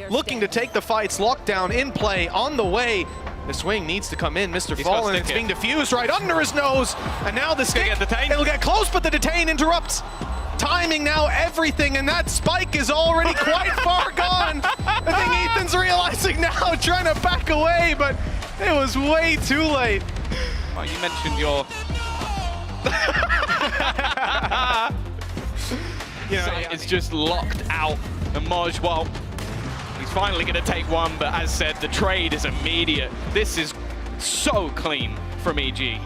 looking to take the fights. Lockdown in play, on the way. The swing needs to come in. Mr. Fallen, it's being diffused right under his nose. And now the stick, it'll get close, but the detain interrupts. Timing now, everything, and that spike is already quite far gone. I think Ethan's realizing now, trying to back away, but it was way too late. Well, you mentioned your... It's just locked out. And Moj, well, he's finally going to take one, but as said, the trade is immediate. This is so clean from EG.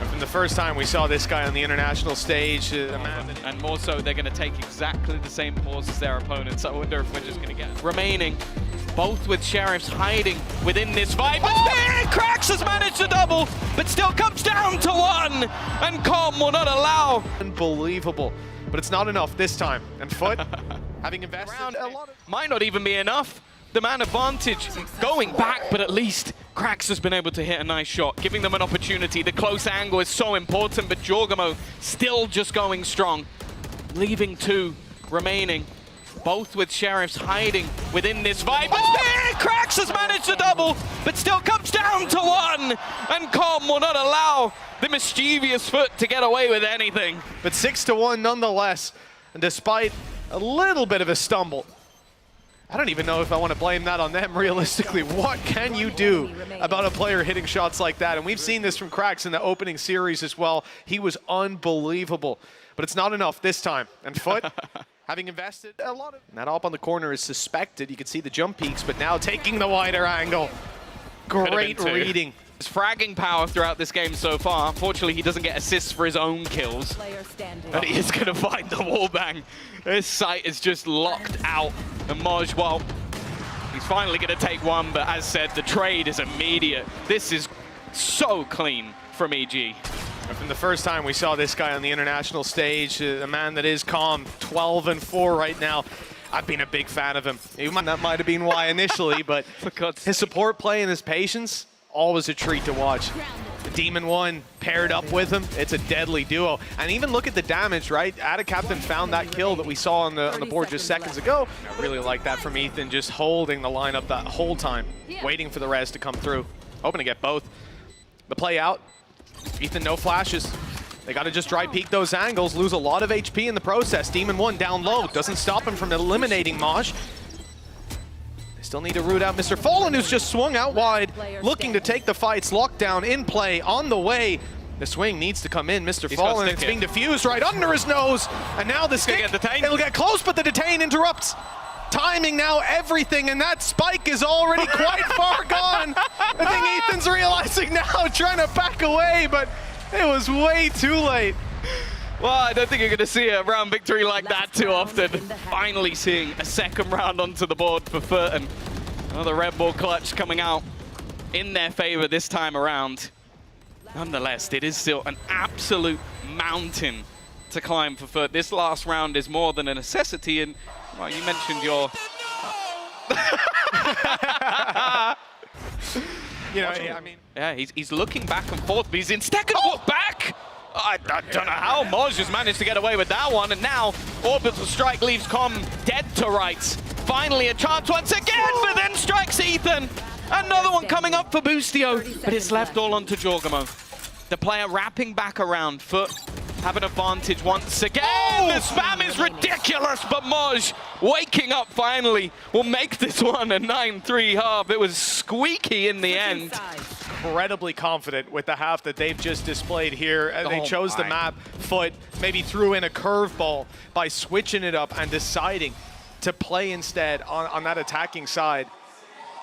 From the first time we saw this guy on the international stage, and more so, they're going to take exactly the same pause as their opponents. I wonder if we're just going to get remaining. Both with Sheriffs hiding within this fight. But Cracks has managed to double, but still comes down to one. And Com will not allow. Unbelievable. But it's not enough this time. And FUT, having invested a lot of... Might not even be enough. The man advantage going back, but at least Cracks has been able to hit a nice shot, giving them an opportunity. The close angle is so important, but Jorgamo still just going strong. Leaving two remaining. Both with Sheriffs hiding within this fight. But Cracks has managed to double, but still comes down to one. And Com will not allow the mischievous FUT to get away with anything. But 6-1 nonetheless, and despite a little bit of a stumble. I don't even know if I want to blame that on them realistically. What can you do about a player hitting shots like that? And we've seen this from Cracks in the opening series as well. He was unbelievable, but it's not enough this time. And FUT, having invested a lot of... That up on the corner is suspected. You can see the jump peaks, but now taking the wider angle. Great reading. His fragging power throughout this game so far. Unfortunately, he doesn't get assists for his own kills. And he is going to find the wallbang. His sight is just locked out. And Moj, well, he's finally going to take one, but as said, the trade is immediate. This is so clean from EG. From the first time we saw this guy on the international stage, a man that is calm, 12-4 right now. I've been a big fan of him. That might have been why initially, but his support play and his patience, always a treat to watch. The Demon 1 paired up with him, it's a deadly duo. And even look at the damage, right? Ada Captain found that kill that we saw on the board just seconds ago. I really like that from Ethan, just holding the lineup that whole time, waiting for the res to come through. Hoping to get both. The play out, Ethan no flashes. They got to just dry peek those angles, lose a lot of HP in the process. Demon 1 down low, doesn't stop him from eliminating Moj. Still need to root out Mr. Fallen, who's just swung out wide, looking to take the fights. Lockdown in play, on the way. The swing needs to come in. Mr. Fallen, it's being diffused right under his nose. And now the stick, it'll get close, but the detain interrupts. Timing now, everything, and that spike is already quite far gone. I think Ethan's realizing now, trying to back away, but it was way too late. Well, I don't think you're going to see a round victory like that too often. Finally seeing a second round onto the board for FUT, and another Red Bull clutch coming out in their favor this time around. Nonetheless, it is still an absolute mountain to climb for FUT. This last round is more than a necessity, and well, you mentioned your... he's looking back and forth, but he's instead going to walk back. I don't know how Moj has managed to get away with that one, and now Orbital Strike leaves Com dead to rights. Finally a chance once again, but then strikes Ethan. Another one coming up for Boostio, but it's left all onto Jorgamo. The player wrapping back around. FUT have an advantage once again. The spam is ridiculous, but Moj, waking up finally, will make this one a 9-3 half. It was squeaky in the end. Incredibly confident with the half that they've just displayed here. They chose the map. FUT maybe threw in a curveball by switching it up and deciding to play instead on that attacking side.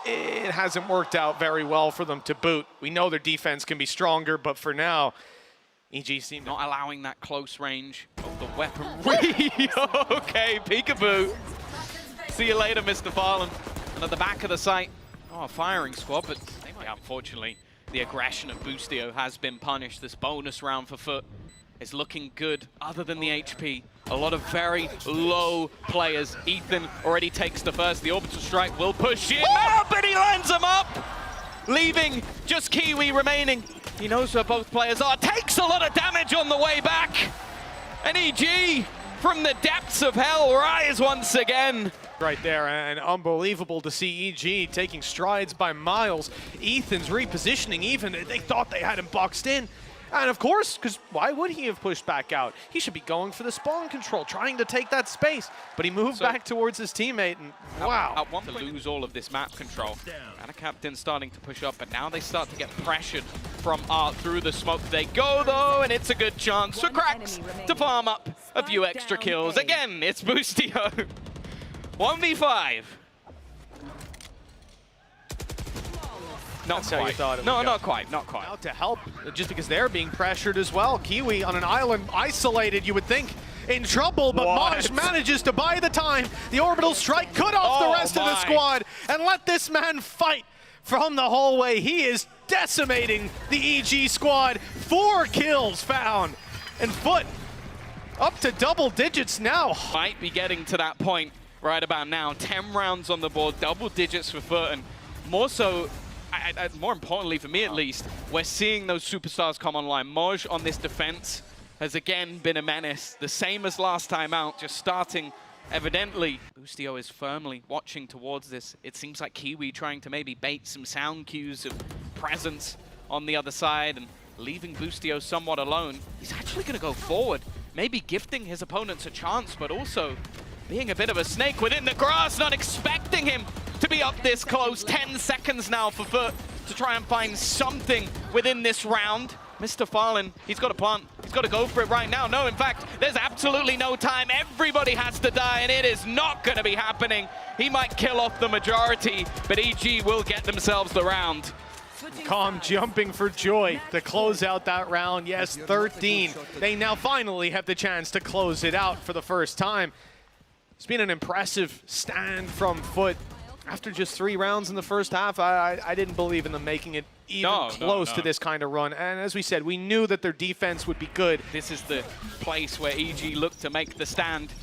It hasn't worked out very well for them to boot. We know their defense can be stronger, but for now, EG seemed not allowing that close range of the weaponry. Okay, peekaboo. See you later, Mr. Fallen. And at the back of the site, a firing squad, but unfortunately, the aggression of Boostio has been punished. This bonus round for FUT is looking good, other than the HP. A lot of very low players. Ethan already takes the first. The Orbital Strike will push in. Oh, but he lands him up! Leaving just Kiwi remaining. He knows where both players are. Takes a lot of damage on the way back. And EG, from the depths of hell, rise once again. Right there, and unbelievable to see EG taking strides by miles. Ethan's repositioning even. They thought they had him boxed in. And of course, because why would he have pushed back out? He should be going for the spawn control, trying to take that space. But he moved back towards his teammate, and wow. At one point to lose all of this map control. And a captain starting to push up, but now they start to get pressured from Art through the smoke. They go though, and it's a good chance for Cracks to farm up a few extra kills. Again, it's Boostio. 1v5. Not quite. Not quite. Out to help, just because they're being pressured as well. Kiwi on an island, isolated, you would think, in trouble, but Maj manages to buy the time. The orbital strike cut off the rest of the squad and let this man fight from the hallway. He is decimating the EG squad. 4 kills found, and FUT up to double digits now. Might be getting to that point right about now. 10 rounds on the board, double digits for FUT, and more so, more importantly for me at least, we're seeing those superstars come online. Moj on this defense has again been a menace, the same as last time out, just starting evidently. Boostio is firmly watching towards this. It seems like Kiwi trying to maybe bait some sound cues of presence on the other side and leaving Boostio somewhat alone. He's actually going to go forward, maybe gifting his opponents a chance, but also being a bit of a snake within the grass, not expecting him to be up this close. 10 seconds now for FUT to try and find something within this round. Mr. Fallen, he's got a plant. He's got to go for it right now. No, in fact, there's absolutely no time. Everybody has to die, and it is not going to be happening. He might kill off the majority, but EG will get themselves the round. Calm jumping for joy to close out that round. Yes, 13. They now finally have the chance to close it out for the first time. It's been an impressive stand from FUT. After just 3 rounds in the first half, I didn't believe in them making it even close to this kind of run. And as we said, we knew that their defense would be good. This is the place where EG looked to make the stand.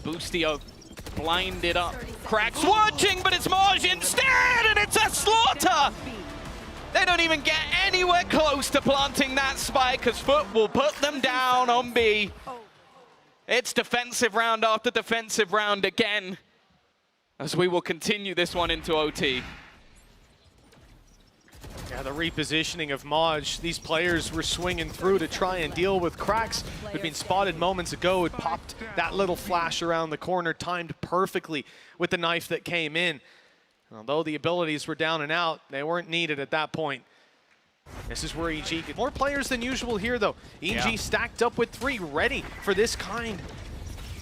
Boostio blinded up. Cracks watching, but it's Maj instead, and it's a slaughter! They don't even get anywhere close to planting that spike, because FUT will put them down on B. It's defensive round after defensive round again, as we will continue this one into OT. Yeah, the repositioning of Maj. These players were swinging through to try and deal with Cracks, who'd been spotted moments ago. It popped that little flash around the corner, timed perfectly with the knife that came in. Although the abilities were down and out, they weren't needed at that point. This is where EG get more players than usual here, though. EG stacked up with 3, ready for this kind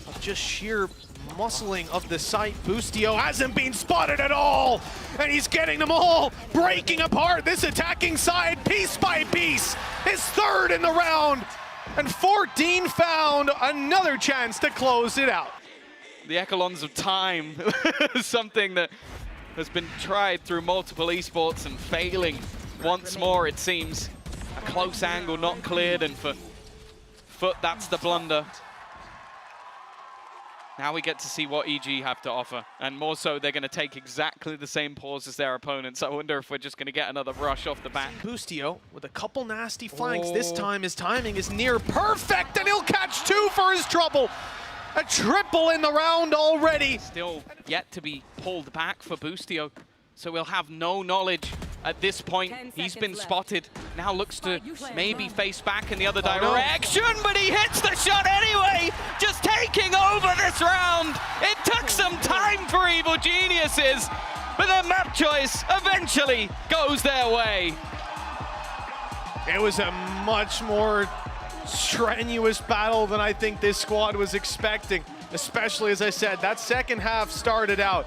of just sheer muscling of the site. Boostio hasn't been spotted at all, and he's getting them all breaking apart this attacking side piece by piece. His 3rd in the round, and 14 found. Another chance to close it out. The echelons of time, something that has been tried through multiple esports and failing once more, it seems. A close angle not cleared, and for FUT, that's the blunder. Now we get to see what EG have to offer, and more so, they're going to take exactly the same pause as their opponents. I wonder if we're just going to get another rush off the back. Boostio with a couple nasty flanks. This time his timing is near perfect, and he'll catch 2 for his trouble. A triple in the round already. Still yet to be pulled back for Boostio, so we'll have no knowledge at this point. He's been spotted. Now looks to maybe face back in the other direction, but he hits the shot anyway, just taking over this round. It took some time for Evil Geniuses, but their map choice eventually goes their way. It was a much more strenuous battle than I think this squad was expecting, especially, as I said, that second half started out